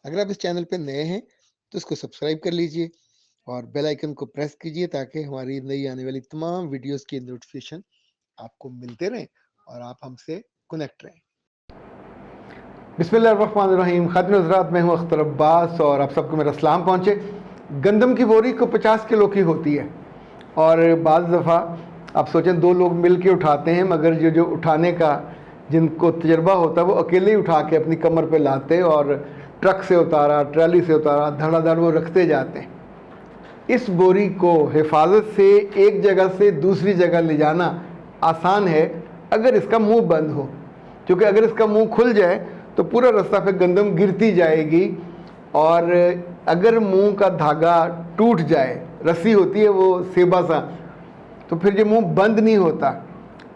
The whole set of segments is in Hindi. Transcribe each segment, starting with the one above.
अगर आप इस चैनल पे नए हैं तो इसको सब्सक्राइब कर लीजिए और बेल आइकन को प्रेस कीजिए ताकि हमारी नई आने वाली तमाम वीडियोस की नोटिफिकेशन आपको मिलते रहें और आप हमसे कनेक्ट रहें। बिस्मिल्लाहिर्रहमानिर्रहीम। खातिन हज़रात, मैं हूँ अख्तर अब्बास और आप सबको मेरा सलाम पहुँचे। गंदम की बोरी को 50 किलो की होती है और बाज़ दफ़ा आप सोचें 2 लोग मिल के उठाते हैं, मगर जो उठाने का जिनको तजर्बा होता है वो अकेले ही उठा के अपनी कमर पे लाते और ट्रक से उतारा, ट्राली से उतारा, धड़ाधड़ वो रखते जाते हैं। इस बोरी को हिफाजत से एक जगह से दूसरी जगह ले जाना आसान है अगर इसका मुंह बंद हो, क्योंकि अगर इसका मुंह खुल जाए तो पूरा रास्ता पे गंदम गिरती जाएगी और अगर मुंह का धागा टूट जाए, रस्सी होती है वो सेबा सा, तो फिर ये मुंह बंद नहीं होता।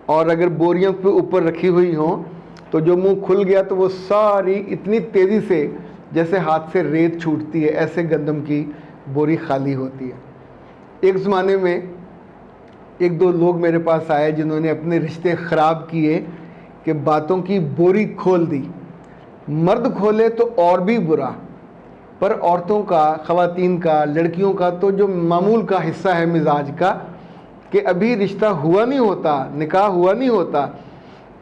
और अगर बोरियों पे ऊपर रखी हुई हो तो जो मुंह खुल गया तो वो सारी इतनी तेज़ी से जैसे हाथ से रेत छूटती है, ऐसे गंदम की बोरी खाली होती है। एक ज़माने में 1-2 लोग मेरे पास आए जिन्होंने अपने रिश्ते ख़राब किए कि बातों की बोरी खोल दी। मर्द खोले तो और भी बुरा, पर औरतों का, ख़वातीन का, लड़कियों का तो जो मामूल का हिस्सा है मिजाज का कि अभी रिश्ता हुआ नहीं होता, निकाह हुआ नहीं होता,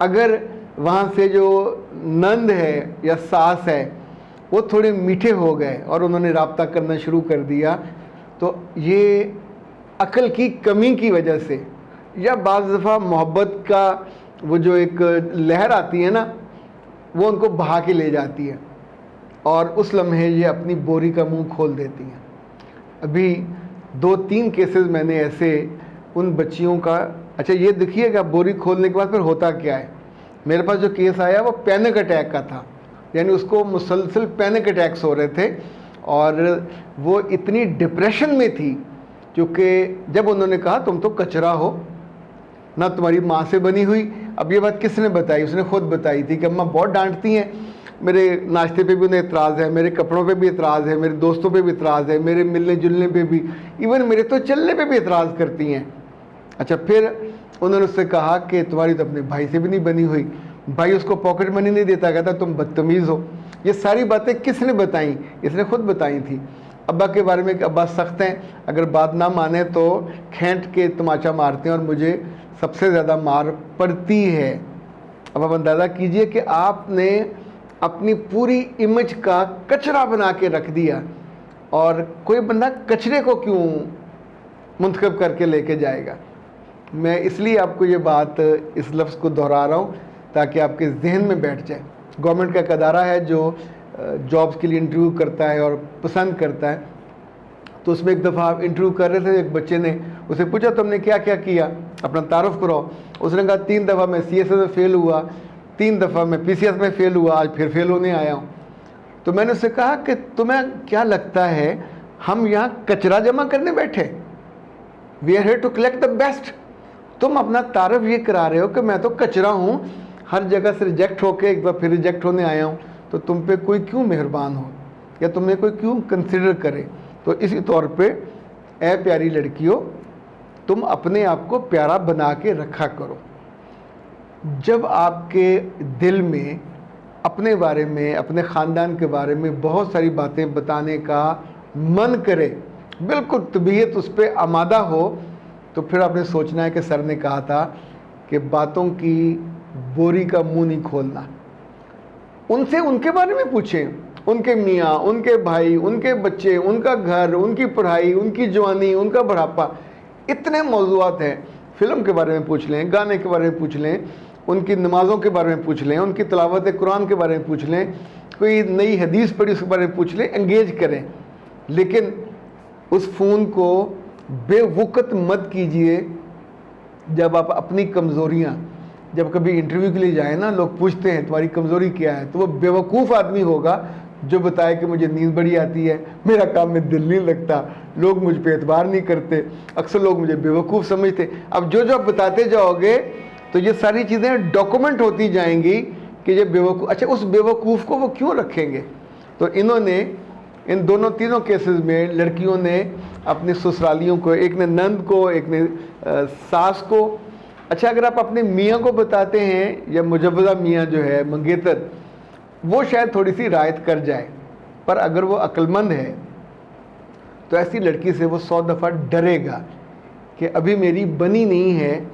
अगर वहाँ से जो नंद है या सास है वो थोड़े मीठे हो गए और उन्होंने राब्ता करना शुरू कर दिया, तो ये अक्ल की कमी की वजह से या बाज़ दफ़ा मोहब्बत का वो जो एक लहर आती है ना, वो उनको बहा के ले जाती है और उस लम्हे ये अपनी बोरी का मुंह खोल देती हैं। अभी 2-3 केसेस मैंने ऐसे उन बच्चियों का। अच्छा ये देखिएगा बोरी खोलने के बाद फिर होता क्या है। मेरे पास जो केस आया वो पैनिक अटैक का था, यानी उसको मुसलसल पैनिक अटैक्स हो रहे थे और वो इतनी डिप्रेशन में थी क्योंकि जब उन्होंने कहा तुम तो कचरा हो ना, तुम्हारी माँ से बनी हुई। अब ये बात किसने बताई? उसने खुद बताई थी कि अम्मा बहुत डांटती हैं, मेरे नाश्ते पे भी उन्हें एतराज़ है, मेरे कपड़ों पे भी एतराज़ है, मेरे दोस्तों पे भी एतराज़ है, मेरे मिलने जुलने पे भी, इवन मेरे तो चलने पे भी एतराज़ करती हैं। अच्छा फिर उन्होंने उससे कहा कि तुम्हारी तो अपने भाई से भी नहीं बनी हुई, भाई उसको पॉकेट मनी नहीं देता, कहता तुम बदतमीज़ हो। ये सारी बातें किसने बताई? इसने खुद बताई थी। अब्बा के बारे में कि अब्बा सख्त हैं, अगर बात ना माने तो खेंट के तमाचा मारते हैं और मुझे सबसे ज़्यादा मार पड़ती है। अब आप अंदाज़ा कीजिए कि आपने अपनी पूरी इमेज का कचरा बना के रख दिया और कोई बंदा कचरे को क्यों मुंतखब करके लेके जाएगा। मैं इसलिए आपको ये बात, इस लफ्ज़ को दोहरा रहा हूँ ताकि आपके जहन में बैठ जाए। गवर्नमेंट का एक अदारा है जो जॉब्स के लिए इंटरव्यू करता है और पसंद करता है, तो उसमें एक दफ़ा आप इंटरव्यू कर रहे थे, एक बच्चे ने उसे पूछा तुमने क्या क्या किया, अपना तारुफ कराओ। उसने कहा 3 दफ़ा मैं CSS में फ़ेल हुआ, 3 दफ़ा मैं PCS में फ़ेल हुआ, आज फिर फ़ेल होने आया हूँ। तो मैंने उससे कहा कि तुम्हें क्या लगता है हम यहाँ कचरा जमा करने बैठे? We are here to collect the best. तुम अपना तारुफ ये करा रहे हो कि मैं तो कचरा हूँ, हर जगह से रिजेक्ट होके एक बार फिर रिजेक्ट होने आया हूँ, तो तुम पे कोई क्यों मेहरबान हो या तुम्हें कोई क्यों कंसिडर करे। तो इसी तौर पे ए प्यारी लड़कियों, तुम अपने आप को प्यारा बना के रखा करो। जब आपके दिल में अपने बारे में, अपने ख़ानदान के बारे में बहुत सारी बातें बताने का मन करे, बिल्कुल तबीयत उस पर आमादा हो, तो फिर आपने सोचना है कि सर ने कहा था कि बातों की बोरी का मुंह नहीं खोलना। उनसे उनके बारे में पूछें, उनके मियाँ, उनके भाई, उनके बच्चे, उनका घर, उनकी पढ़ाई, उनकी जवानी, उनका बुढ़ापा, इतने मौज़ूआत हैं। फ़िल्म के बारे में पूछ लें, गाने के बारे में पूछ लें, उनकी नमाज़ों के बारे में पूछ लें, उनकी तिलावत कुरान के बारे में पूछ लें, कोई नई हदीस पढ़ी उसके बारे में पूछ लें, एंगेज करें। लेकिन उस फ़ोन को बेवक़्त मत कीजिए। जब आप अपनी कमज़ोरियाँ, जब कभी इंटरव्यू के लिए जाए ना, लोग पूछते हैं तुम्हारी कमज़ोरी क्या है, तो वो बेवकूफ़ आदमी होगा जो बताए कि मुझे नींद बड़ी आती है, मेरा काम में दिल नहीं लगता, लोग मुझ पे एतबार नहीं करते, अक्सर लोग मुझे बेवकूफ़ समझते। अब जो जो आप बताते जाओगे तो ये सारी चीज़ें डॉक्यूमेंट होती जाएंगी कि ये बेवकूफ़। अच्छा उस बेवकूफ़ को वो क्यों रखेंगे? तो इन्होंने इन दोनों तीनों केसेस में लड़कियों ने अपनी ससुरालियों को, एक ने नंद को, एक ने सास को। अच्छा अगर आप अपने मियाँ को बताते हैं या मुजव्वज़ा मियाँ जो है मंगेतर, वो शायद थोड़ी सी रायत कर जाए, पर अगर वो अक्लमंद है तो ऐसी लड़की से वो 100 दफ़ा डरेगा कि अभी मेरी बनी नहीं है,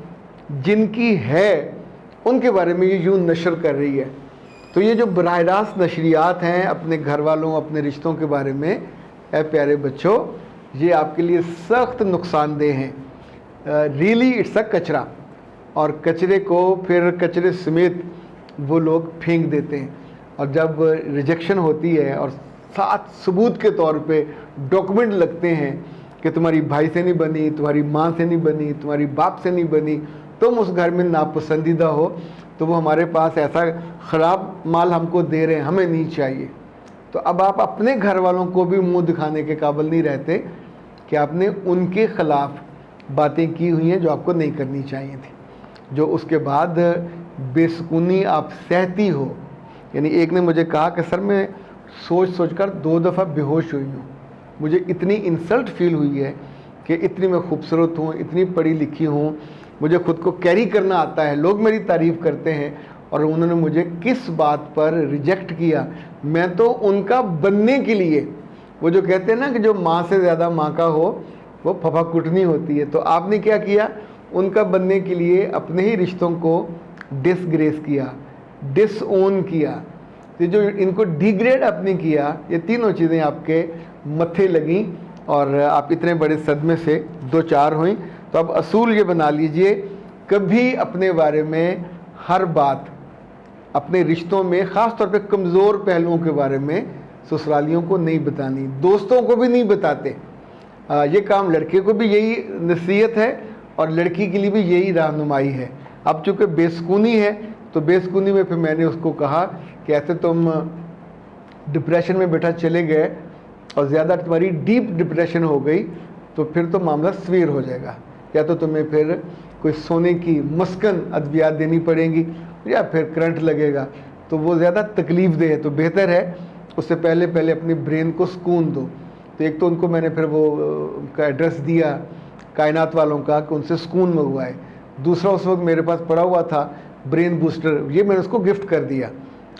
जिनकी है उनके बारे में ये यूँ नशर कर रही है। तो ये जो बराह रास्त नशरियात हैं अपने घर वालों, अपने रिश्तों के बारे में, ऐ प्यारे बच्चों, ये आपके लिए सख्त नुकसानदेह हैं। रियली इट्स अ कचरा, और कचरे को फिर कचरे समेत वो लोग फेंक देते हैं। और जब रिजेक्शन होती है और साथ सबूत के तौर पे डॉक्यूमेंट लगते हैं कि तुम्हारी भाई से नहीं बनी, तुम्हारी माँ से नहीं बनी, तुम्हारी बाप से नहीं बनी, तुम उस घर में नापसंदीदा हो, तो वो हमारे पास ऐसा ख़राब माल हमको दे रहे हैं, हमें नहीं चाहिए। तो अब आप अपने घर वालों को भी मुंह दिखाने के काबिल नहीं रहते कि आपने उनके ख़िलाफ़ बातें की हुई हैं जो आपको नहीं करनी चाहिए थी, जो उसके बाद बेसुकूनी आप सहती हो। यानी एक ने मुझे कहा कि सर मैं सोच सोच कर 2 दफ़ा बेहोश हुई हूँ, मुझे इतनी इंसल्ट फील हुई है कि इतनी मैं खूबसूरत हूँ, इतनी पढ़ी लिखी हूँ, मुझे ख़ुद को कैरी करना आता है, लोग मेरी तारीफ़ करते हैं, और उन्होंने मुझे किस बात पर रिजेक्ट किया। मैं तो उनका बनने के लिए, वो जो कहते हैं ना कि जो माँ से ज़्यादा माँ का हो वो फफा कुटनी होती है, तो आपने क्या किया, उनका बनने के लिए अपने ही रिश्तों को डिसग्रेस किया, डिसओन किया। तो जो इनको डिग्रेड आपने किया, ये तीनों चीज़ें आपके मत्थे लगी और आप इतने बड़े सदमे से दो चार हुई। तो अब असूल ये बना लीजिए, कभी अपने बारे में हर बात अपने रिश्तों में, ख़ास तौर पे कमज़ोर पहलुओं के बारे में ससुरालियों को नहीं बतानी, दोस्तों को भी नहीं बताते। ये काम लड़के को भी यही नसीहत है और लड़की के लिए भी यही रहनुमाई है। अब चूँकि बेसुकूनी है तो बेसुकूनी में फिर मैंने उसको कहा कि ऐसे तुम डिप्रेशन में बेटा चले गए और ज़्यादा तुम्हारी डीप डिप्रेशन हो गई तो फिर तो मामला सवीर हो जाएगा, या तो तुम्हें फिर कोई सोने की मस्कन अद्वियात देनी पड़ेंगी या फिर करंट लगेगा, तो वो ज़्यादा तकलीफ़ दे है। तो बेहतर है उससे पहले पहले अपने ब्रेन को सुकून दो। तो एक तो उनको मैंने फिर वो का एड्रेस दिया कायनात वालों का कि उनसे सुकून मंगवाए। दूसरा उस वक्त मेरे पास पड़ा हुआ था ब्रेन बूस्टर, ये मैंने उसको गिफ्ट कर दिया।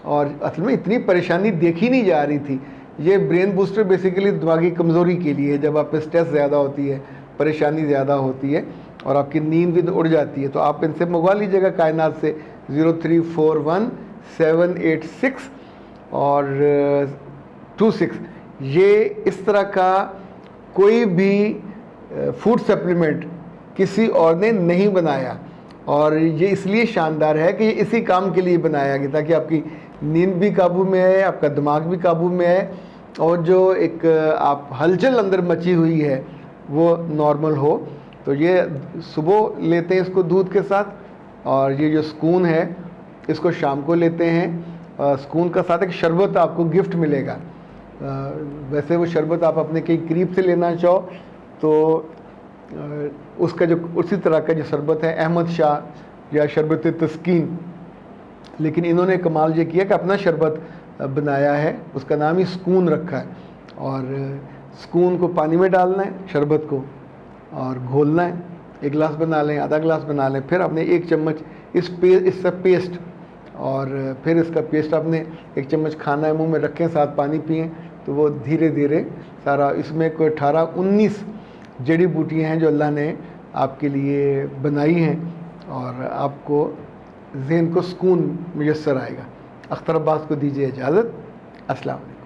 और असल में इतनी परेशानी देखी नहीं जा रही थी। ये ब्रेन बूस्टर बेसिकली दिमागी कमज़ोरी के लिए है, जब आप पे स्ट्रेस ज़्यादा होती है, परेशानी ज़्यादा होती है और आपकी नींद भी उड़ जाती है। तो आप इनसे मंगवा लीजिएगा कायनात से 0341786 और 26। ये इस तरह का कोई भी फूड सप्लीमेंट किसी और ने नहीं बनाया, और ये इसलिए शानदार है कि ये इसी काम के लिए बनाया गया ताकि आपकी नींद भी काबू में है, आपका दिमाग भी काबू में है, और जो एक आप हलचल अंदर मची हुई है वो नॉर्मल हो। तो ये सुबह लेते हैं इसको दूध के साथ, और ये जो सुकून है इसको शाम को लेते हैं। सुकून का साथ एक शरबत आपको गिफ्ट मिलेगा। वैसे वो शरबत आप अपने कहीं करीब से लेना चाहो तो उसका जो उसी तरह का जो शरबत है अहमद शाह या शरबत तस्कीन, लेकिन इन्होंने कमाल ये किया कि अपना शरबत बनाया है, उसका नाम ही सुकून रखा है। और सुकून को पानी में डालना है, शरबत को, और घोलना है। 1 गिलास बना लें, आधा गिलास बना लें, फिर आपने 1 चम्मच इसका पेस्ट, और फिर इसका पेस्ट आपने 1 चम्मच खाना है, मुंह में रखें, साथ पानी पिएं, तो वो धीरे धीरे सारा, इसमें कोई 18-19 जड़ी बूटियाँ हैं जो अल्लाह ने आपके लिए बनाई हैं, और आपको ज़हन को सुकून मुयस्सर आएगा। अख्तर अब्बास को दीजिए इजाज़त। अस्सलाम वालेकुम।